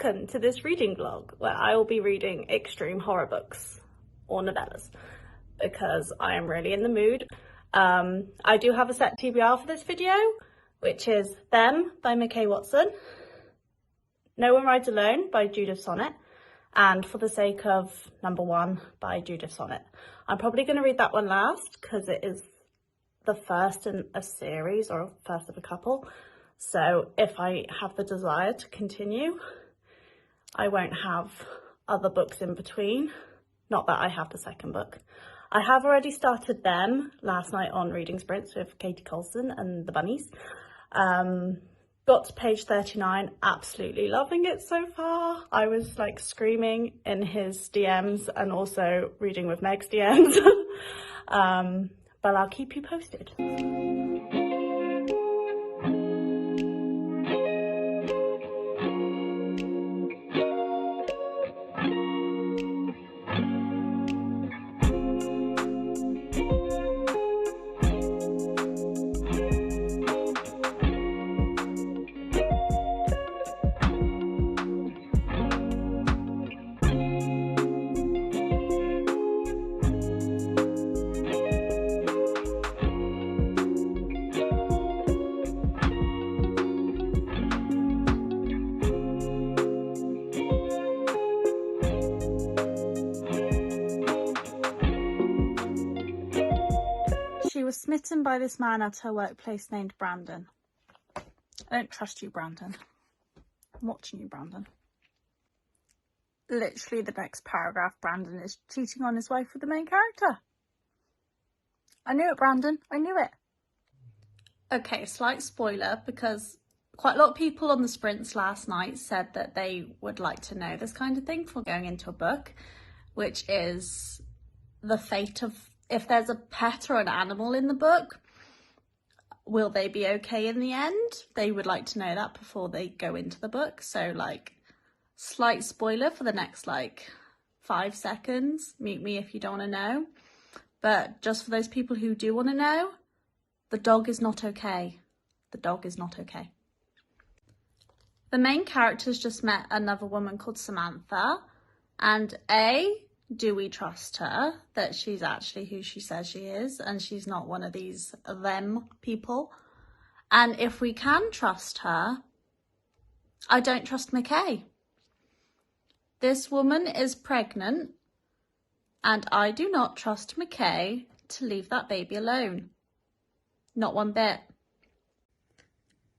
welcome to this reading vlog where I will be reading extreme horror books or novellas because I am really in the mood. I do have a set TBR for this video, which is Them by McKay Watson, No One Rides Alone by Judith Sonnet, and For the Sake of Number One by Judith Sonnet. I'm probably going to read that one last because it is the first in a series or first of a couple. So if I have the desire to continue, I won't have other books in between. Not that I have the second book. I have already started Them last night on Reading Sprints with Katie Colson and the Bunnies. Got to page 39, absolutely loving it so far. I was like screaming in his DMs and also reading with Meg's DMs. But I'll keep you posted. She was smitten by this man at her workplace named Brandon. I don't trust you, Brandon. I'm watching you, Brandon. Literally the next paragraph, Brandon is cheating on his wife with the main character. I knew it, Brandon. I knew it. Okay, slight spoiler, because quite a lot of people on the sprints last night said that they would like to know this kind of thing before going into a book, which is the fate of, if there's a pet or an animal in the book, will they be okay in the end? They would like to know that before they go into the book. So like, slight spoiler for the next like 5 seconds. Mute me if you don't want to know. But just for those people who do want to know, the dog is not okay. The dog is not okay. The main character's just met another woman called Samantha, and do we trust her that she's actually who she says she is and she's not one of these them people? And if we can trust her, I don't trust McKay. This woman is pregnant and I do not trust McKay to leave that baby alone. Not one bit.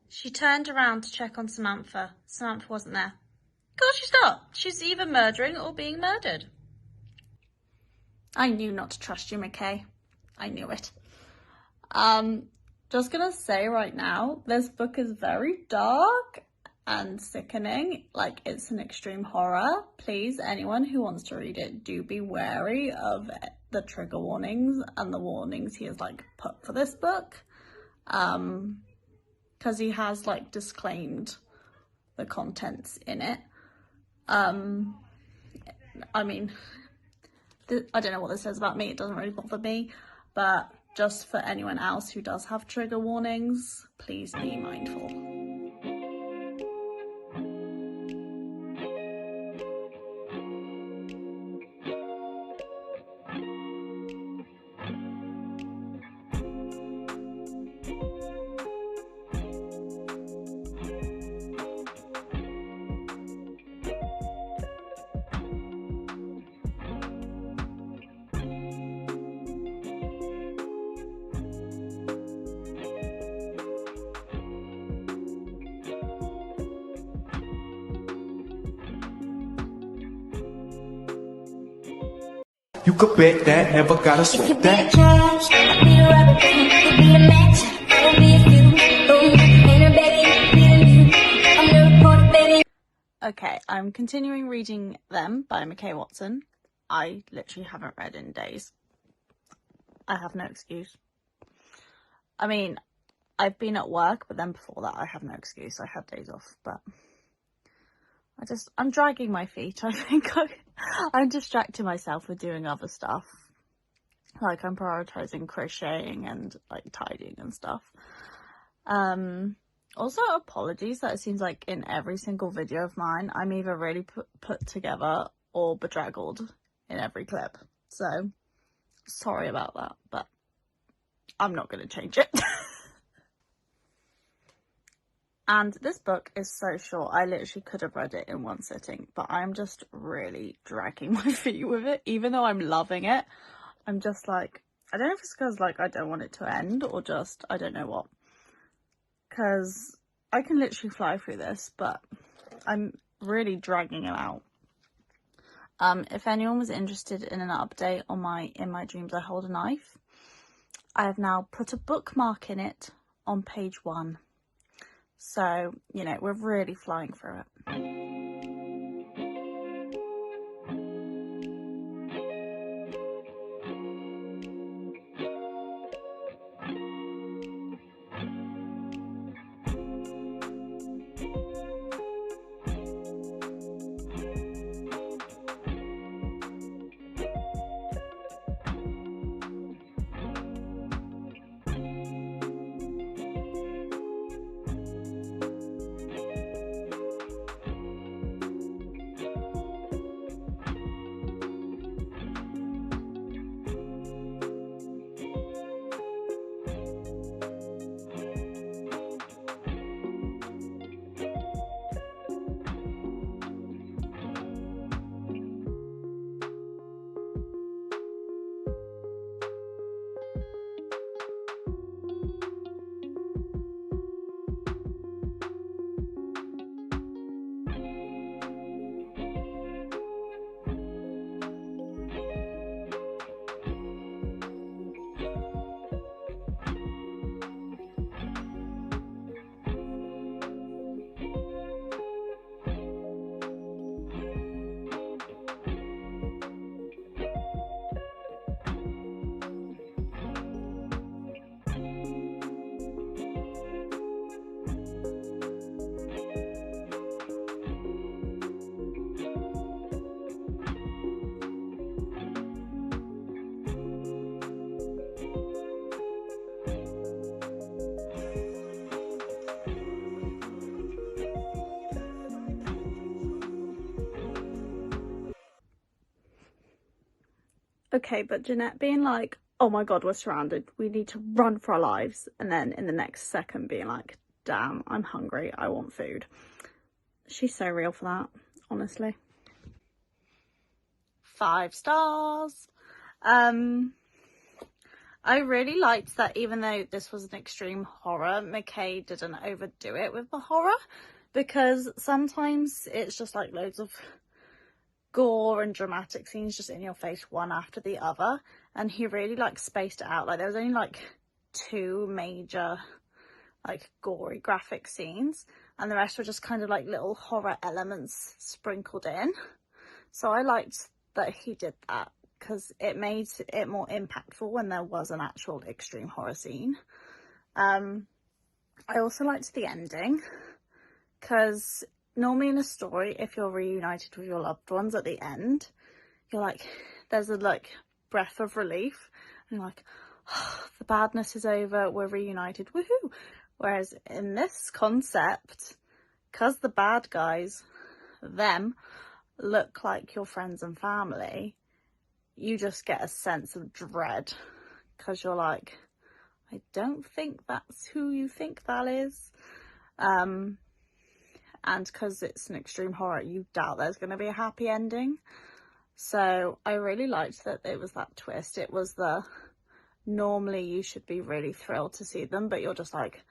She turned around to check on Samantha. Samantha wasn't there. Of course she's not. She's either murdering or being murdered. I knew not to trust you, McKay. I knew it. Just gonna say right now, this book is very dark and sickening. Like, it's an extreme horror. Please, anyone who wants to read it, do be wary of the trigger warnings and the warnings he has like put for this book. Because he has like disclaimed the contents in it. I mean, I don't know what this says about me, it doesn't really bother me, but just for anyone else who does have trigger warnings, please be mindful. You could bet that, never gotta sweat that. Trash, be a rubber, could be a match, I'll be a few, boom, and a baby, I'm the reporter, baby. Okay, I'm continuing reading Them by McKay Watson. I literally haven't read in days. I have no excuse. I mean, I've been at work, but then before that I have no excuse. I had days off, but I'm dragging my feet. I think I'm distracting myself with doing other stuff. Like, I'm prioritizing crocheting and like tidying and stuff. Also, apologies that it seems like in every single video of mine, I'm either really put together or bedraggled in every clip. So, sorry about that, but I'm not going to change it. And this book is so short, I literally could have read it in one sitting, but I'm just really dragging my feet with it. Even though I'm loving it, I'm just like, I don't know if it's because like I don't want it to end or just, I don't know what. Because I can literally fly through this, but I'm really dragging it out. If anyone was interested in an update on my In My Dreams I Hold a Knife, I have now put a bookmark in it on page 1. So, you know, we're really flying through it. Okay, but Jeanette being like, oh my god, we're surrounded, we need to run for our lives, and then in the next second being like, damn, I'm hungry, I want food. She's so real for that, honestly. 5 stars. I really liked that even though this was an extreme horror, McKay didn't overdo it with the horror, because sometimes it's just like loads of gore and dramatic scenes just in your face one after the other, and he really like spaced it out. Like there was only like 2 major like gory graphic scenes, and the rest were just kind of like little horror elements sprinkled in. So I liked that he did that because it made it more impactful when there was an actual extreme horror scene. I also liked the ending, because normally in a story, if you're reunited with your loved ones at the end, you're like, there's a like breath of relief, and you're like, oh, the badness is over, we're reunited, woohoo. Whereas in this concept, because the bad guys, them, look like your friends and family, you just get a sense of dread, because you're like, I don't think that's who you think that is. And because it's an extreme horror, you doubt there's going to be a happy ending. So I really liked that it was that twist. It was the, normally you should be really thrilled to see them, but you're just like,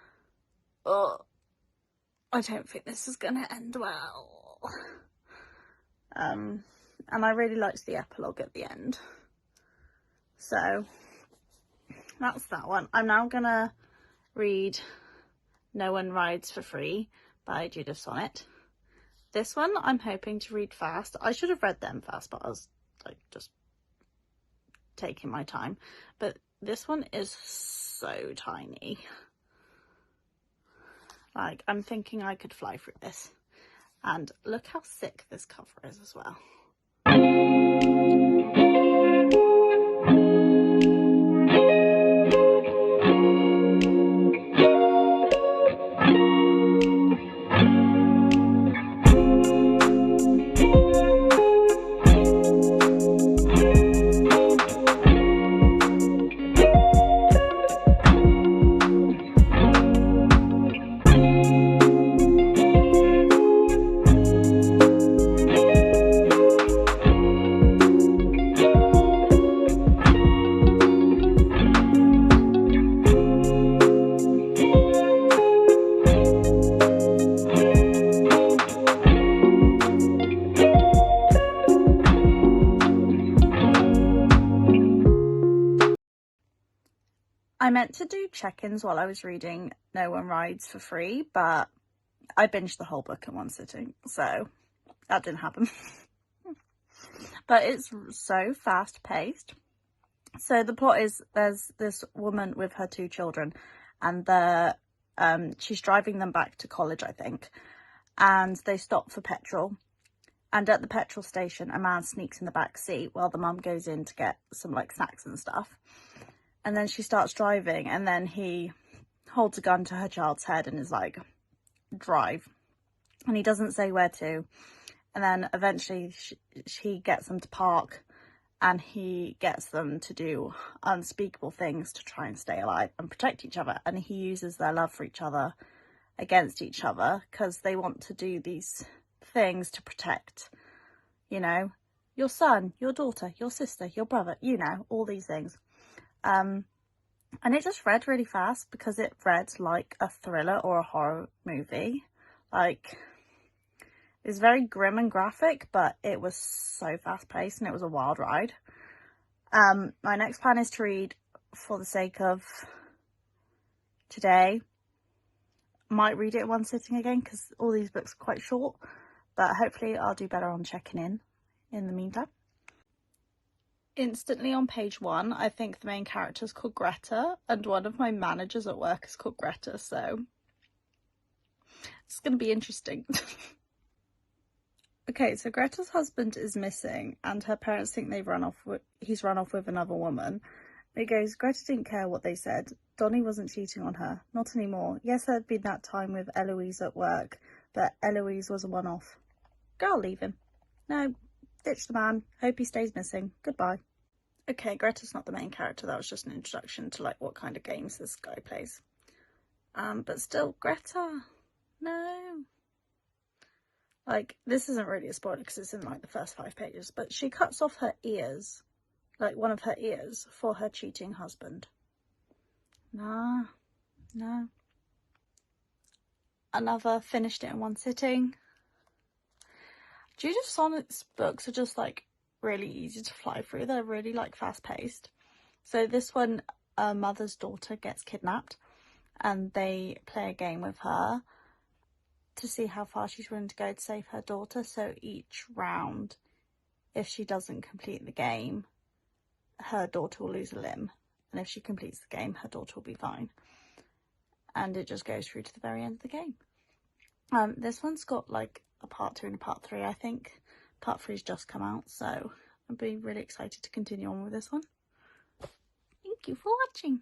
oh, I don't think this is going to end well. And I really liked the epilogue at the end. So that's that one. I'm now going to read No One Rides for Free by Judith Sonnet. This one I'm hoping to read fast. I should have read them fast, but I was like just taking my time. But this one is so tiny. Like, I'm thinking I could fly through this. And look how sick this cover is as well. I meant to do check-ins while I was reading No One Rides for free, but I binged the whole book in one sitting, so that didn't happen. But it's so fast-paced. So the plot is there's this woman with her 2 children, and she's driving them back to college, I think, and they stop for petrol. And at the petrol station, a man sneaks in the back seat while the mum goes in to get some like snacks and stuff. And then she starts driving, and then he holds a gun to her child's head and is like, drive. And he doesn't say where to. And then eventually he gets them to park, and he gets them to do unspeakable things to try and stay alive and protect each other. And he uses their love for each other against each other because they want to do these things to protect, you know, your son, your daughter, your sister, your brother, you know, all these things. And it just read really fast because it read like a thriller or a horror movie. Like, it's very grim and graphic, but it was so fast paced and it was a wild ride. My next plan is to read for the sake of today. Might read it in one sitting again because all these books are quite short, but hopefully I'll do better on checking in the meantime. Instantly on page 1, I think the main character is called Greta, and one of my managers at work is called Greta, so it's going to be interesting. Okay, so Greta's husband is missing, and her parents think he's run off with another woman. It goes, Greta didn't care what they said. Donnie wasn't cheating on her. Not anymore. Yes, there had been that time with Eloise at work, but Eloise was a one-off. Girl, leave him. No, ditch the man. Hope he stays missing. Goodbye. Okay, Greta's not the main character. That was just an introduction to like what kind of games this guy plays. But still, Greta. No. Like, this isn't really a spoiler because it's in like the first 5 pages, but she cuts off her ears, like one of her ears, for her cheating husband. Nah, no. Another finished it in one sitting. Judith Sonnet's books are just like really easy to fly through. They're really like fast paced. So this one, a mother's daughter gets kidnapped and they play a game with her to see how far she's willing to go to save her daughter. So each round, if she doesn't complete the game, her daughter will lose a limb. And if she completes the game, her daughter will be fine. And it just goes through to the very end of the game. This one's got like a part 2 and a part 3, I think. Part 3's just come out, so I'll be really excited to continue on with this one. Thank you for watching.